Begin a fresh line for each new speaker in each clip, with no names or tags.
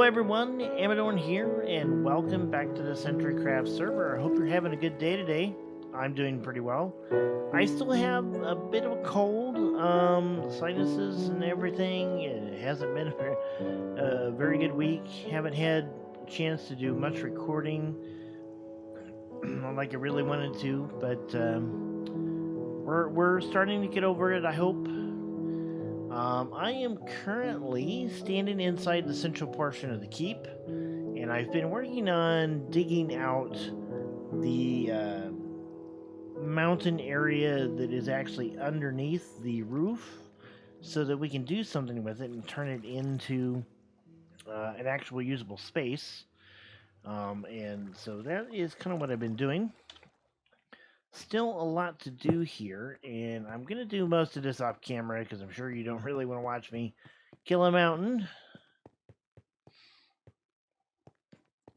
everyone, Amradorn here, and welcome back to the CentriCraft server. I hope you're having a good day today. I'm doing pretty well. I still have a bit of a cold, sinuses and everything. It hasn't been a very good week. Haven't had a chance to do much recording like I really wanted to, but we're starting to get over it, I hope. I am currently standing inside the central portion of the keep, and I've been working on digging out the mountain area that is actually underneath the roof so that we can do something with it and turn it into an actual usable space. And so that is kind of what I've been doing. Still a lot to do here, and I'm going to do most of this off camera because I'm sure you don't really want to watch me kill a mountain.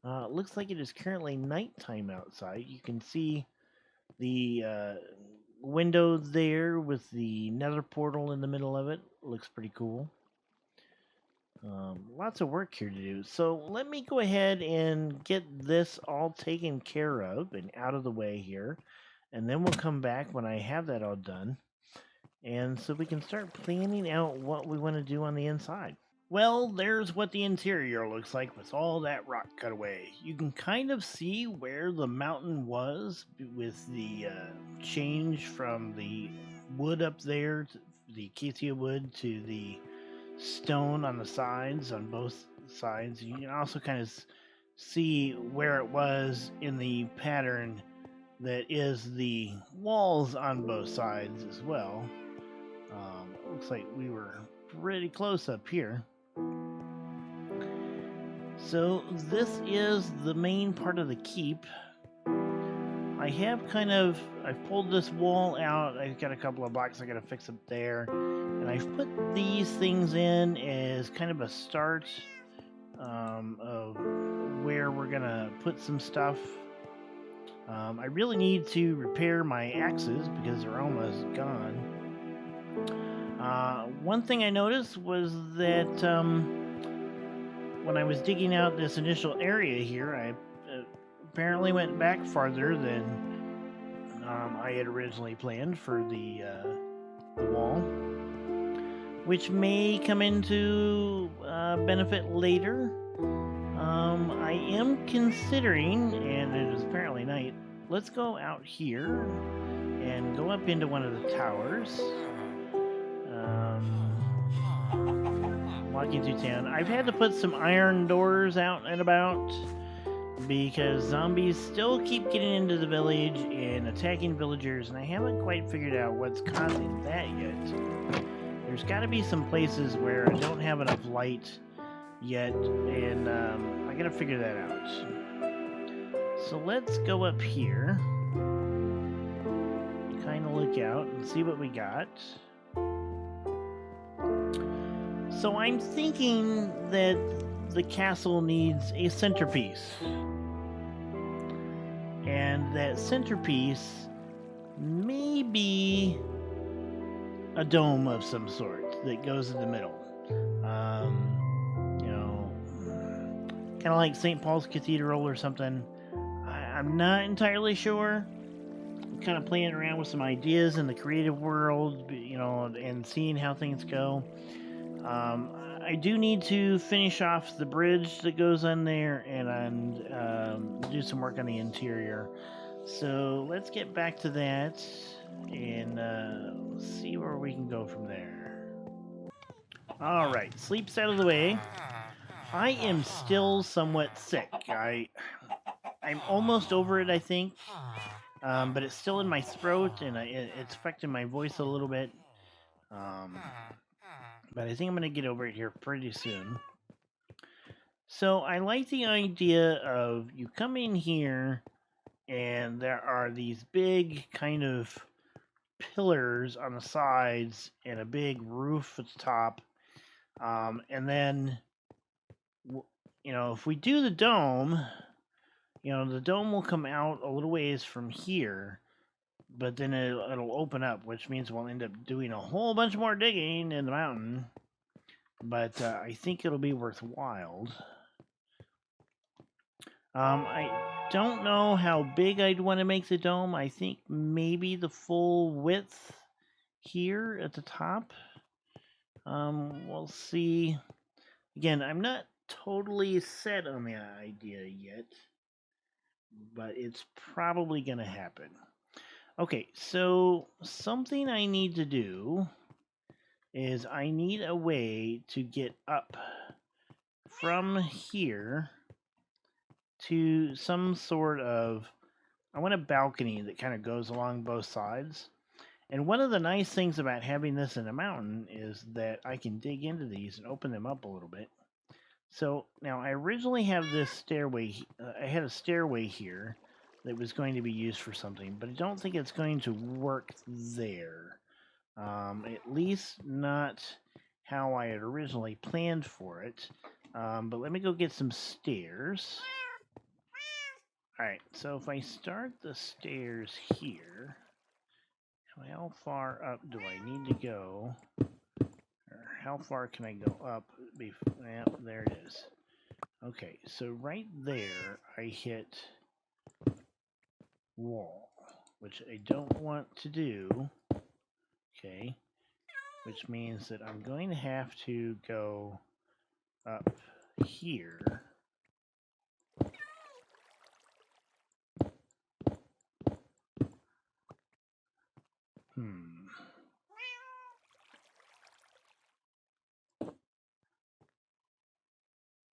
Looks like it is currently nighttime outside. You can see the window there with the nether portal in the middle of it. Looks pretty cool. Lots of work here to do. So let me go ahead and get this all taken care of and out of the way here. And then we'll come back when I have that all done. And so we can start planning out what we want to do on the inside. Well, there's what the interior looks like with all that rock cut away. You can kind of see where the mountain was with the change from the wood up there, to the acacia wood, to the stone on the sides, on both sides. You can also kind of see where it was in the pattern that is the walls on both sides as well. Looks like we were pretty close up here. So this is the main part of the keep. I've pulled this wall out. I've got a couple of blocks I gotta fix up there. And I've put these things in as kind of a start of where we're gonna put some stuff. I really need to repair my axes because they're almost gone. One thing I noticed was that when I was digging out this initial area here, I apparently went back farther than I had originally planned for the wall, which may come into benefit later. I am considering, and it is apparently night, let's go out here and go up into one of the towers. Walking through town. I've had to put some iron doors out and about because zombies still keep getting into the village and attacking villagers, and I haven't quite figured out what's causing that yet. There's got to be some places where I don't have enough light yet, and I gotta figure that out. So let's go up here, kind of look out and see what we got. So I'm thinking that the castle needs a centerpiece, and that centerpiece may be a dome of some sort that goes in the middle. Kind of like St. Paul's Cathedral or something. I'm not entirely sure. I'm kind of playing around with some ideas in the creative world, and seeing how things go. I do need to finish off the bridge that goes on there and do some work on the interior. So let's get back to that and see where we can go from there. Alright, sleep's out of the way. I am still somewhat sick. I'm almost over it, I think. But it's still in my throat, and it's affecting my voice a little bit. But I think I'm going to get over it here pretty soon. So I like the idea of you come in here, and there are these big kind of pillars on the sides and a big roof at the top. And then, if we do the dome, the dome will come out a little ways from here, but then it'll open up, which means we'll end up doing a whole bunch more digging in the mountain. But I think it'll be worthwhile. I don't know how big I'd want to make the dome. I think maybe the full width here at the top. We'll see. Again, I'm not totally set on the idea yet, but it's probably going to happen. Okay, so something I need to do is I need a way to get up from here to some sort of, I want a balcony that kind of goes along both sides. And one of the nice things about having this in a mountain is that I can dig into these and open them up a little bit. So now I originally have this stairway, I had a stairway here that was going to be used for something, but I don't think it's going to work there. At least not how I had originally planned for it. But let me go get some stairs. Alright, so if I start the stairs here, how far up do I need to go? Or how far can I go up? Well, there it is. Okay, so right there I hit wall, which I don't want to do. Okay, which means that I'm going to have to go up here.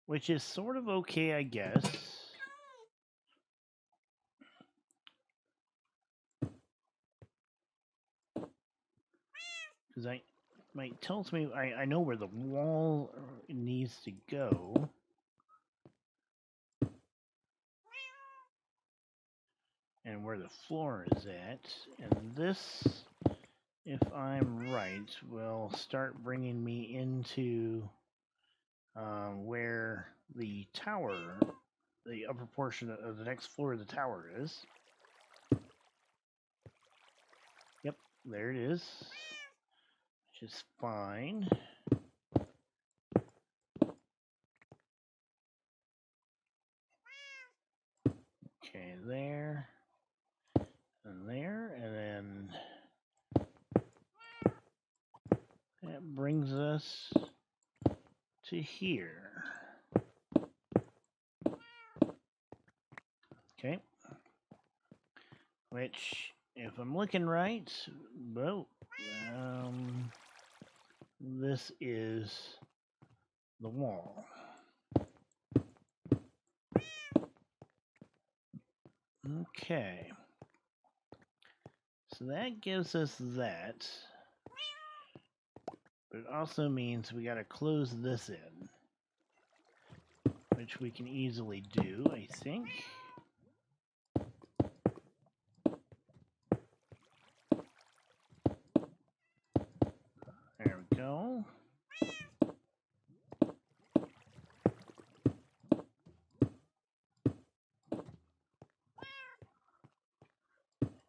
Which is sort of okay, I guess. Because it tells me I know where the wall needs to go. And where the floor is at. And this, if I'm right, will start bringing me into where the tower, the upper portion of the next floor of the tower is. Yep, there it is. Which is fine. Okay, there. And there, and then that brings us to here. Okay. Which, if I'm looking right, well, this is the wall. Okay. So that gives us that. But it also means we gotta close this in. Which we can easily do, I think. There we go.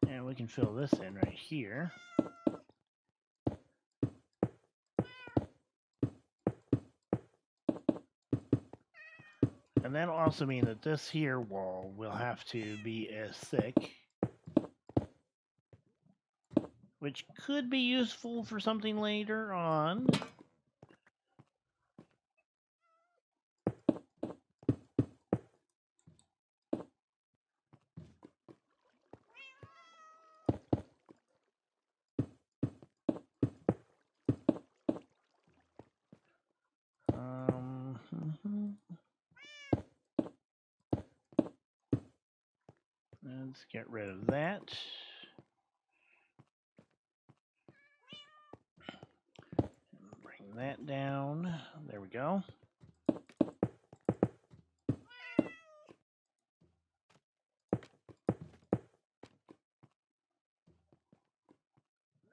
And we can fill this in right here. And that'll also mean that this here wall will have to be as thick, which could be useful for something later on. Let's get rid of that. Bring that down. There we go.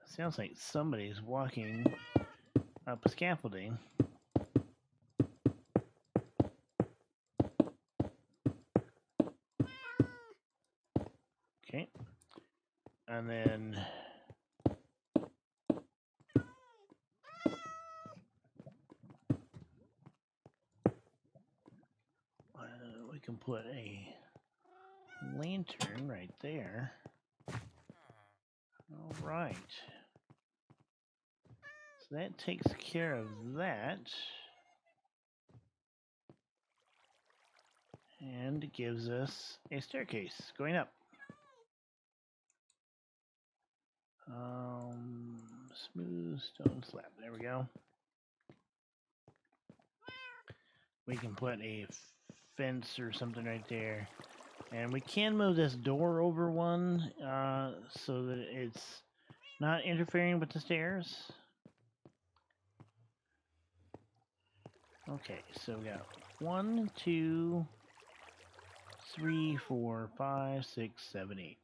Sounds like somebody's walking up a scaffolding. Okay. And then we can put a lantern right there. All right. So that takes care of that. And it gives us a staircase going up. Smooth stone slab. There we go. We can put a fence or something right there. And we can move this door over one so that it's not interfering with the stairs. Okay, so we got 1, 2, 3, 4, 5, 6, 7, 8.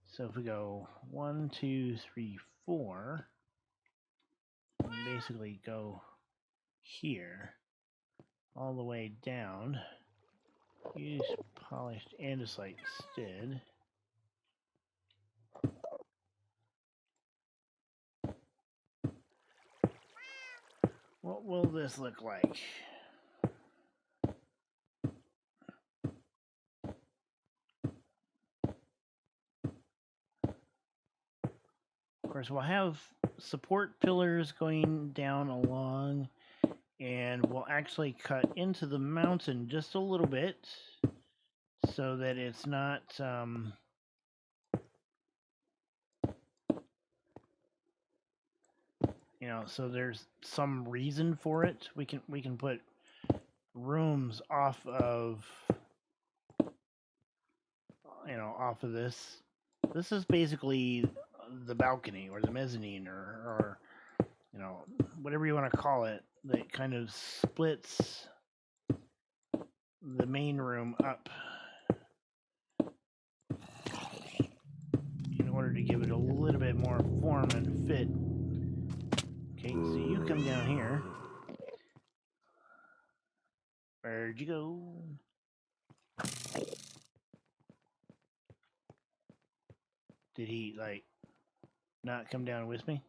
So if we go 1, 2, 3, 4, and basically go here all the way down, use polished andesite instead. What will this look like? Of course, we'll have support pillars going down along, and we'll actually cut into the mountain just a little bit so that it's not so there's some reason for it. We can put rooms off of off of this. This is basically the balcony or the mezzanine or whatever you want to call it, that kind of splits the main room up in order to give it a little bit more form and fit. Okay, so you come down here. Where'd you go? Did he, like, not come down with me?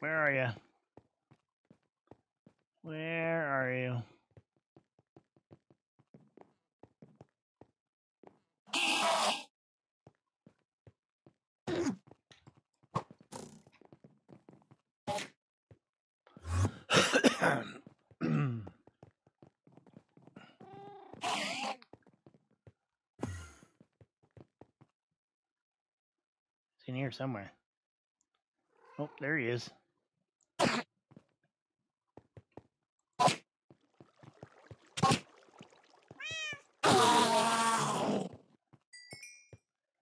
Where are you? Where are you? It's in here somewhere. Oh, there he is.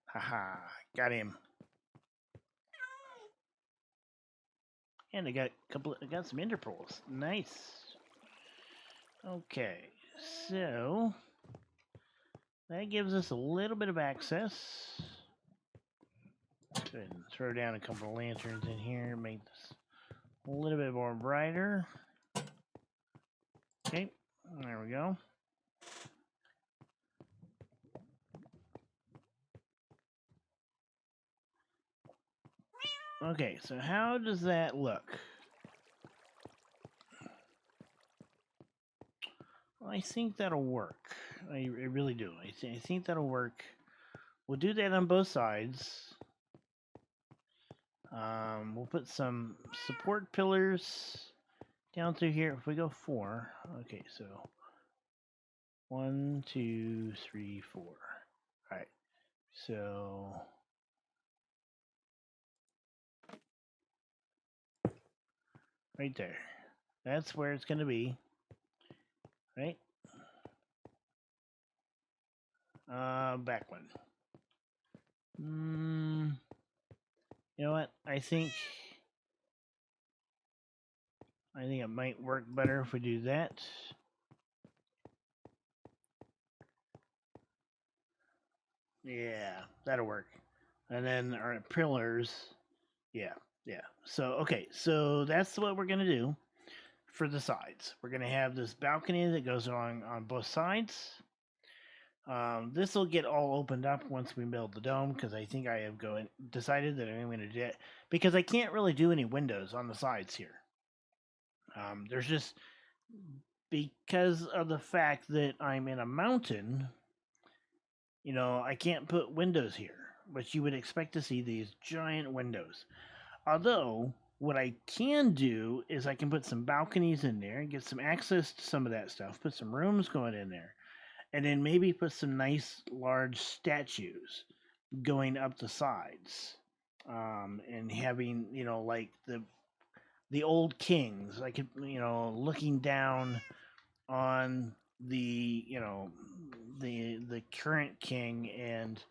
Haha, got him. And I got some ender pearls. Nice. Okay, so that gives us a little bit of access. Go ahead and throw down a couple of lanterns in here, make this a little bit more brighter. Okay, there we go. Okay, so how does that look? Well, I think that'll work. I really do. I think that'll work. We'll do that on both sides. We'll put some support pillars down through here. If we go 4, okay, so 1, 2, 3, 4. All right, so right there. That's where it's going to be. Right? Back one. You know what? I think it might work better if we do that. Yeah, that'll work. And then our pillars, yeah, Yeah. So, okay. So that's what we're going to do for the sides. We're going to have this balcony that goes along on both sides. This will get all opened up once we build the dome, because I think I have decided that I'm going to do it, because I can't really do any windows on the sides here. There's just, because of the fact that I'm in a mountain, you know, I can't put windows here, which you would expect to see these giant windows. Although, what I can do is I can put some balconies in there and get some access to some of that stuff, put some rooms going in there, and then maybe put some nice large statues going up the sides, and having, you know, like the old kings, like, you know, looking down on the, you know, the current king, and,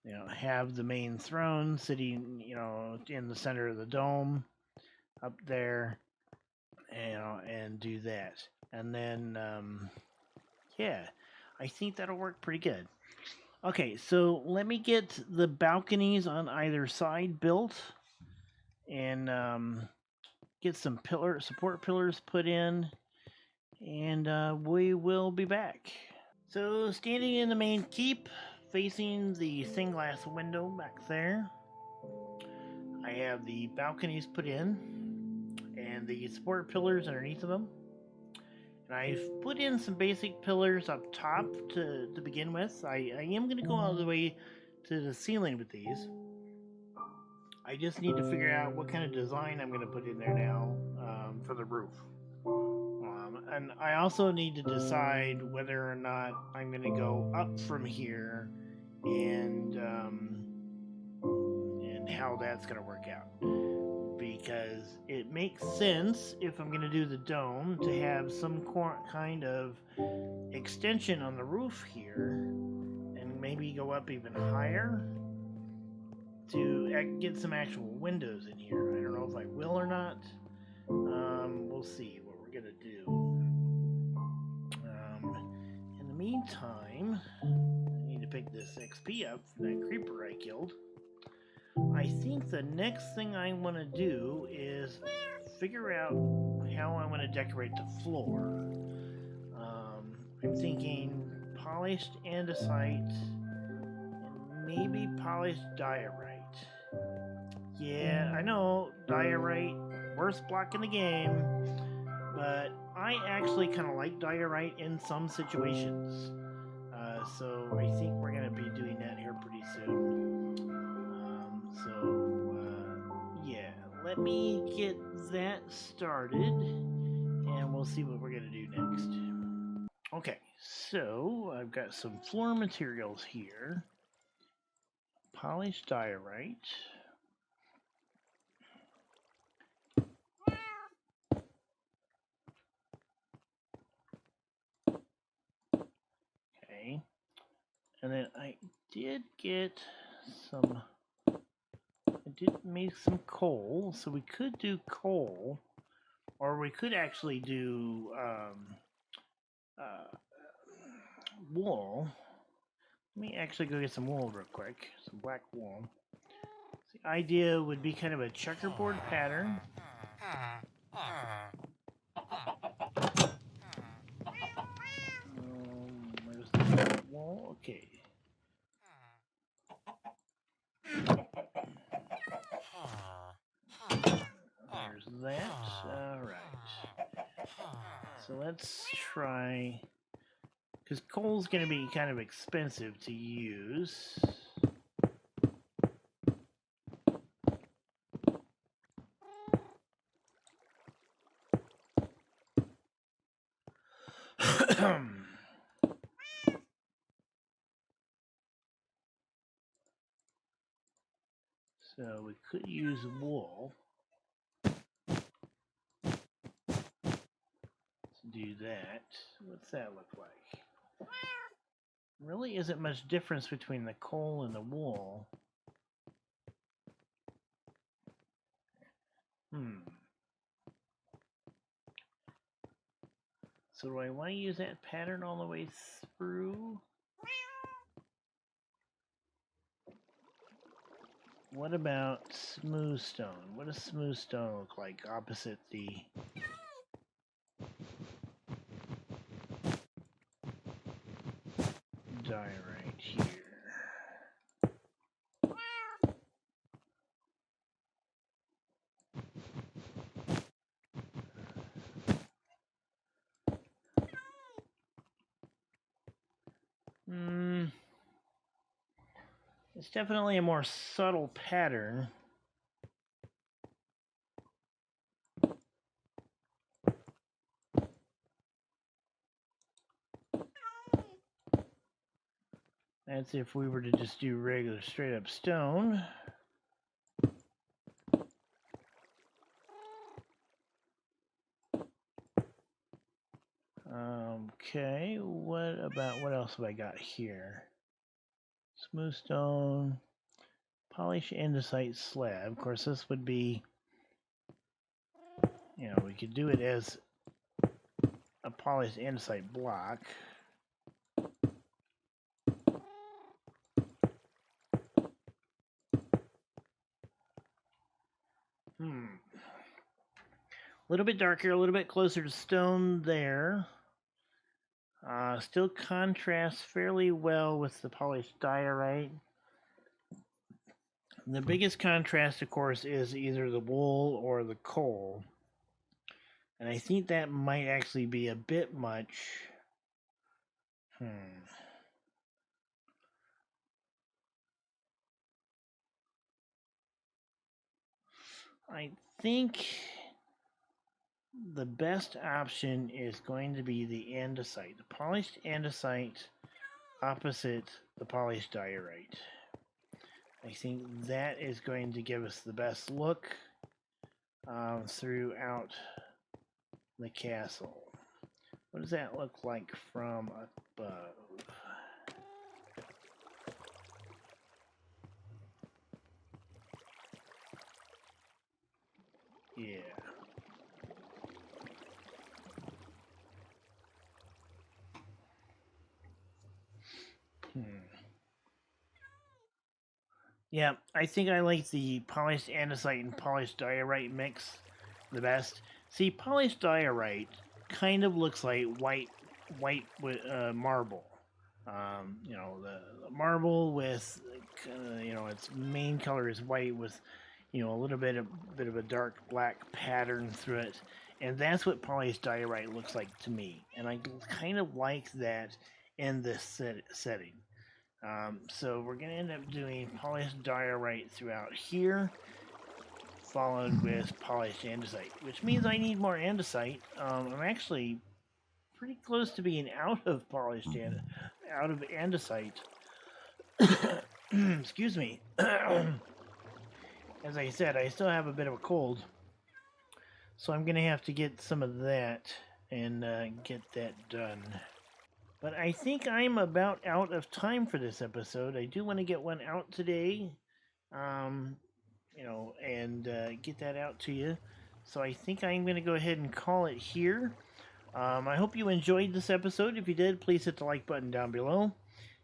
you know, have the main throne sitting, you know, in the center of the dome up there, you know, and do that. And then, yeah, I think that'll work pretty good. Okay, so let me get the balconies on either side built, and get some support pillars put in, and we will be back. So, standing in the main keep, facing the stained glass window back there, I have the balconies put in and the support pillars underneath of them. And I've put in some basic pillars up top to begin with. I am going to go all the way to the ceiling with these. I just need to figure out what kind of design I'm going to put in there now, for the roof. And I also need to decide whether or not I'm going to go up from here, and how that's going to work out. Because it makes sense, if I'm going to do the dome, to have some kind of extension on the roof here, and maybe go up even higher to get some actual windows in here. I don't know if I will or not. We'll see what we're going to do. In the meantime, I need to pick this XP up for that creeper I killed. I think the next thing I want to do is figure out how I want to decorate the floor. I'm thinking polished andesite, and maybe polished diorite. Yeah, I know, diorite, worst block in the game, but I actually kind of like diorite in some situations. So I think we're going to be doing that here pretty soon. Yeah, let me get that started, and we'll see what we're going to do next. Okay, so I've got some floor materials here. Polished diorite. Okay. And then I did get some, I did make some coal, so we could do coal, or we could actually do wool. Let me actually go get some wool real quick, some black wool. The idea would be kind of a checkerboard pattern. Where's the black wool? Okay. There's that. Alright. So let's try, because coal's going to be kind of expensive to use. So we could use wool to do that. What's that look like? Really isn't much difference between the coal and the wool. So do I want to use that pattern all the way through? what about smooth stone? What does smooth stone look like opposite the diorite here? It's definitely a more subtle pattern. That's if we were to just do regular straight up stone. Okay, what else have I got here? Smooth stone, polish andesite slab. Of course, this would be, you know, we could do it as a polished andesite block. A little bit darker, a little bit closer to stone there. Still contrasts fairly well with the polished diorite. The biggest contrast, of course, is either the wool or the coal. And I think that might actually be a bit much. I think the best option is going to be the andesite, the polished andesite opposite the polished diorite. I think that is going to give us the best look throughout the castle. What does that look like from above? Yeah. Yeah, I think I like the polished andesite and polished diorite mix the best. See, polished diorite kind of looks like white with marble. You know, the marble with, you know, its main color is white with, you know, a little bit of a dark black pattern through it, and that's what polished diorite looks like to me. And I kind of like that in this setting. So we're going to end up doing polished diorite throughout here, followed with polished andesite, which means I need more andesite. I'm actually pretty close to being out of andesite. Excuse me. As I said, I still have a bit of a cold, so I'm going to have to get some of that and get that done. But I think I'm about out of time for this episode. I do want to get one out today, you know, and get that out to you. So I think I'm going to go ahead and call it here. I hope you enjoyed this episode. If you did, please hit the like button down below.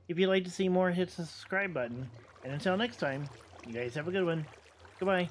If you'd like to see more, hit the subscribe button. And until next time, you guys have a good one. Goodbye.